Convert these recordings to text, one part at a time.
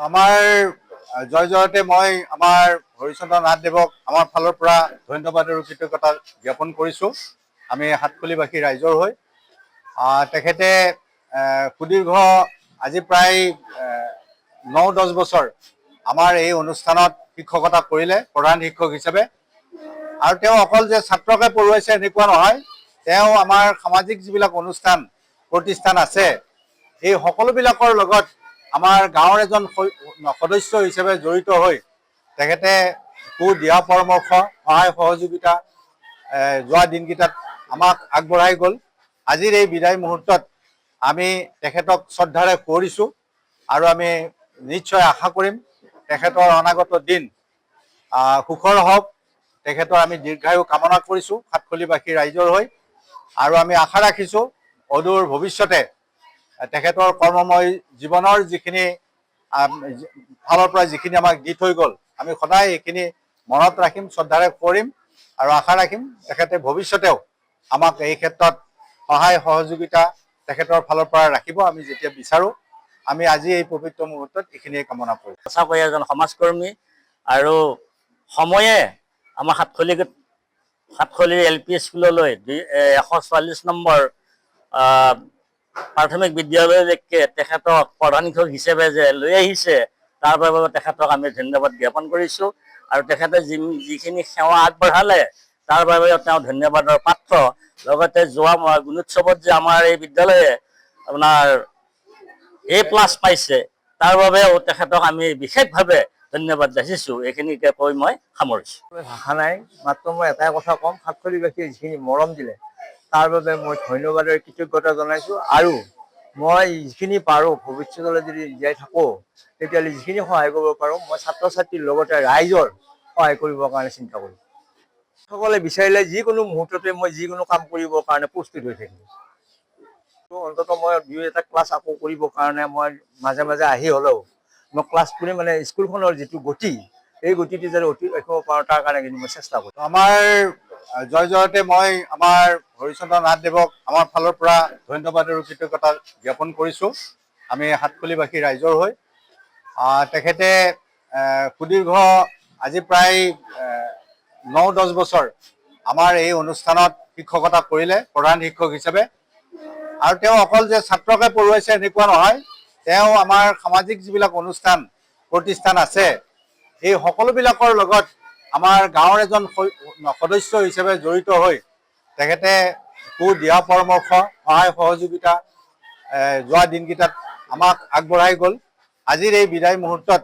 আমাৰ জয় জয়তে মই আমাৰ হৰিচন্দ্ৰ নাথদেৱক আমাৰ ফালৰ পৰা ধন্যবাদ আৰু কৃতজ্ঞতা জ্ঞাপন কৰিছোঁ। আমি সাতখলিবাসী ৰাইজৰ হৈ তেখেতে সুদীৰ্ঘ আজি প্ৰায় 9-10 বছৰ আমাৰ এই অনুষ্ঠানত শিক্ষকতা কৰিলে প্ৰধান শিক্ষক হিচাপে। আৰু তেওঁ অকল যে ছাত্ৰকে পঢ়ুৱাইছে এনেকুৱা নহয়, তেওঁ আমাৰ সামাজিক যিবিলাক অনুষ্ঠান প্ৰতিষ্ঠান আছে এই সকলোবিলাকৰ লগত আমাৰ গাঁৱৰ এজন সদস্য হিচাপে জড়িত হৈ তেখেতে দিহা পৰামৰ্শ সহায় সহযোগিতা যোৱা দিনকেইটাত আমাক আগবঢ়াই গ'ল। আজিৰ এই বিদায় মুহূৰ্তত আমি তেখেতক শ্ৰদ্ধাৰে সুঁৱৰিছোঁ আৰু আমি নিশ্চয় আশা কৰিম তেখেতৰ অনাগত দিন সুখৰ হওক। তেখেতৰ আমি দীৰ্ঘায়ু কামনা কৰিছোঁ সাতখলিবাসী ৰাইজৰ হৈ, আৰু আমি আশা ৰাখিছোঁ অদূৰ ভৱিষ্যতে তেখেতৰ কৰ্মময় জীৱনৰ যিখিনি ফালৰ পৰা যিখিনি আমাক দি থৈ গ'ল আমি সদায় এইখিনি মনত ৰাখিম, শ্ৰদ্ধাৰে কৰিম আৰু আশা ৰাখিম তেখেতে ভৱিষ্যতেও আমাক এই ক্ষেত্ৰত সহায় সহযোগিতা তেখেতৰ ফালৰ পৰা ৰাখিব। আমি যেতিয়া বিচাৰোঁ আমি আজি এই পবিত্ৰ মুহূৰ্তত এইখিনিয়ে কামনা কৰোঁ। সঁচাকৈ এজন সমাজকৰ্মী আৰু সময়ে আমাৰ সাতখলি LP স্কুললৈ 144 নম্বৰ প্ৰাথমিক বিদ্যালয়লৈকে তেখেতক প্ৰধান শিক্ষক হিচাপে যে লৈ আহিছে তাৰ বাবে তেখেতক আমি ধন্যবাদ জ্ঞাপন কৰিছোঁ। আৰু তেখেতে যিখিনি সেৱা আগবঢ়ালে তাৰ বাবে তেওঁ ধন্যবাদৰ পাত্ৰ। লগতে যোৱা গুণোৎসৱত যে আমাৰ এই বিদ্যালয়ে আপোনাৰ A+ পাইছে তাৰ বাবেও তেখেতক আমি বিশেষভাৱে ধন্যবাদ যাচিছোঁ। এইখিনিকে কৈ মই সামৰিছোঁ। ভাষা নাই, মাত্ৰ মই এটাই কথা ক'ম, সাতখলিবাসীয়ে যিখিনি মৰম দিলে তাৰ বাবে মই ধন্যবাদৰ কৃতজ্ঞতা জনাইছোঁ। আৰু মই যিখিনি পাৰোঁ ভৱিষ্যতলৈ যদি জীয়াই থাকোঁ তেতিয়াহ'লে যিখিনি সহায় কৰিব পাৰোঁ মই ছাত্ৰ ছাত্ৰীৰ লগতে ৰাইজৰ সহায় কৰিবৰ কাৰণে চিন্তা কৰিম। সকলে বিচাৰিলে যিকোনো মুহূৰ্ততে মই যিকোনো কাম কৰিবৰ কাৰণে প্ৰস্তুত হৈ থাকিম। অন্ততঃ মই 2-এটা ক্লাছ আকৌ কৰিবৰ কাৰণে মই মাজে মাজে আহি হ'লেও মই ক্লাছ কৰি মানে স্কুলখনৰ যিটো গতি এই গতিটো যাতে অতি ৰাখিব পাৰোঁ তাৰ কাৰণে কিন্তু মই চেষ্টা কৰিম। আমাৰ জয় জয়তে মই আমাৰ হৰিচন্দ্ৰ নাথদেৱক আমাৰ ফালৰ পৰা ধন্যবাদ আৰু কৃতজ্ঞতা জ্ঞাপন কৰিছোঁ। আমি সাতখলিবাসী ৰাইজৰ হৈ তেখেতে সুদীৰ্ঘ আজি প্ৰায় 9-10 বছৰ আমাৰ এই অনুষ্ঠানত শিক্ষকতা কৰিলে প্ৰধান শিক্ষক হিচাপে। আৰু তেওঁ অকল যে ছাত্ৰকে পঢ়ুৱাইছে এনেকুৱা নহয়, তেওঁ আমাৰ সামাজিক যিবিলাক অনুষ্ঠান প্ৰতিষ্ঠান আছে এই সকলোবিলাকৰ লগত আমাৰ গাঁৱৰ এজন সদস্য হিচাপে জড়িত হৈ তেখেতে দিহা পৰামৰ্শ সহায় সহযোগিতা যোৱা দিনকেইটাত আমাক আগবঢ়াই গ'ল। আজিৰ এই বিদায় মুহূৰ্তত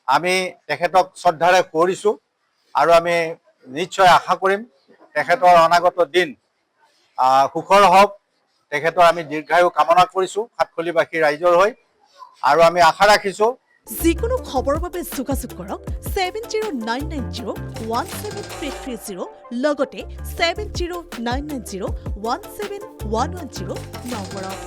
আমি তেখেতক শ্ৰদ্ধাৰে সুঁৱৰিছোঁ আৰু আমি নিশ্চয় আশা কৰিম তেখেতৰ অনাগত দিন সুখৰ হওক। তেখেতৰ আমি দীৰ্ঘায়ু কামনা কৰিছোঁ সাতখলিবাসী ৰাইজৰ হৈ, আৰু আমি আশা ৰাখিছোঁ যিকোনো খবৰৰ বাবে যোগাযোগ কৰক 7099017330 লগতে 7099017110 নম্বৰত।